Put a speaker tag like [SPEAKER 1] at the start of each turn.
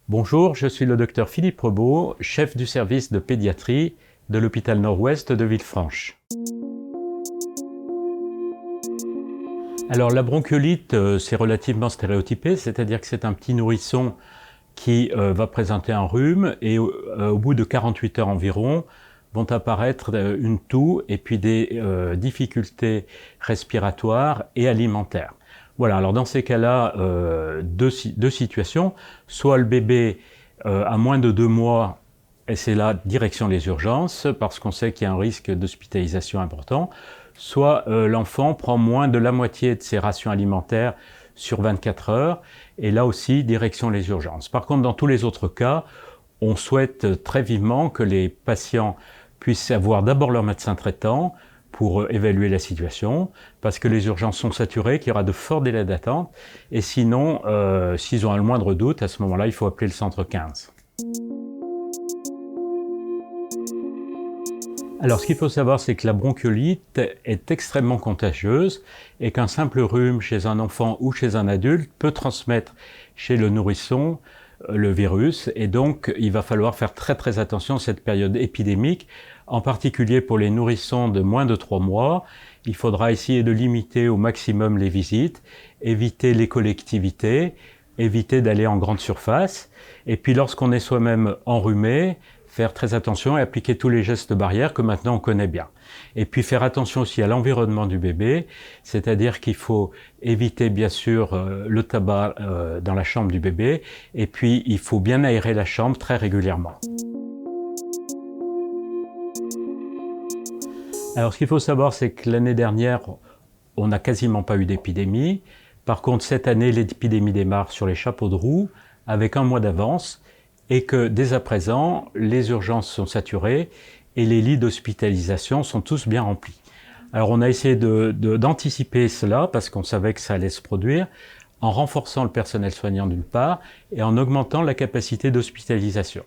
[SPEAKER 1] Bonjour, je suis le docteur Philippe Rebaud, chef du service de pédiatrie de l'hôpital Nord-Ouest de Villefranche. Alors la bronchiolite, c'est relativement stéréotypé, c'est-à-dire que c'est un petit nourrisson qui va présenter un rhume et au bout de 48 heures environ vont apparaître une toux et puis des difficultés respiratoires et alimentaires. Voilà, alors dans ces cas-là, deux situations. Soit le bébé a moins de 2 mois et c'est là direction les urgences parce qu'on sait qu'il y a un risque d'hospitalisation important. Soit l'enfant prend moins de la moitié de ses rations alimentaires sur 24 heures et là aussi direction les urgences. Par contre, dans tous les autres cas, on souhaite très vivement que les patients puissent avoir d'abord leur médecin traitant pour évaluer la situation, parce que les urgences sont saturées, qu'il y aura de forts délais d'attente, et sinon, s'ils ont le moindre doute, à ce moment-là, il faut appeler le centre 15. Alors, ce qu'il faut savoir, c'est que la bronchiolite est extrêmement contagieuse et qu'un simple rhume chez un enfant ou chez un adulte peut transmettre chez le nourrisson le virus, et donc il va falloir faire très attention à cette période épidémique, en particulier pour les nourrissons de moins de 3 mois. Il faudra essayer de limiter au maximum les visites, éviter les collectivités, éviter d'aller en grande surface, et puis lorsqu'on est soi-même enrhumé, faire très attention et appliquer tous les gestes barrières que maintenant on connaît bien. Et puis faire attention aussi à l'environnement du bébé, c'est-à-dire qu'il faut éviter bien sûr le tabac dans la chambre du bébé, et puis il faut bien aérer la chambre très régulièrement. Alors ce qu'il faut savoir, c'est que l'année dernière, on n'a quasiment pas eu d'épidémie. Par contre, cette année, l'épidémie démarre sur les chapeaux de roue avec un mois d'avance, et que dès à présent, les urgences sont saturées et les lits d'hospitalisation sont tous bien remplis. Alors on a essayé d'anticiper cela parce qu'on savait que ça allait se produire, en renforçant le personnel soignant d'une part et en augmentant la capacité d'hospitalisation.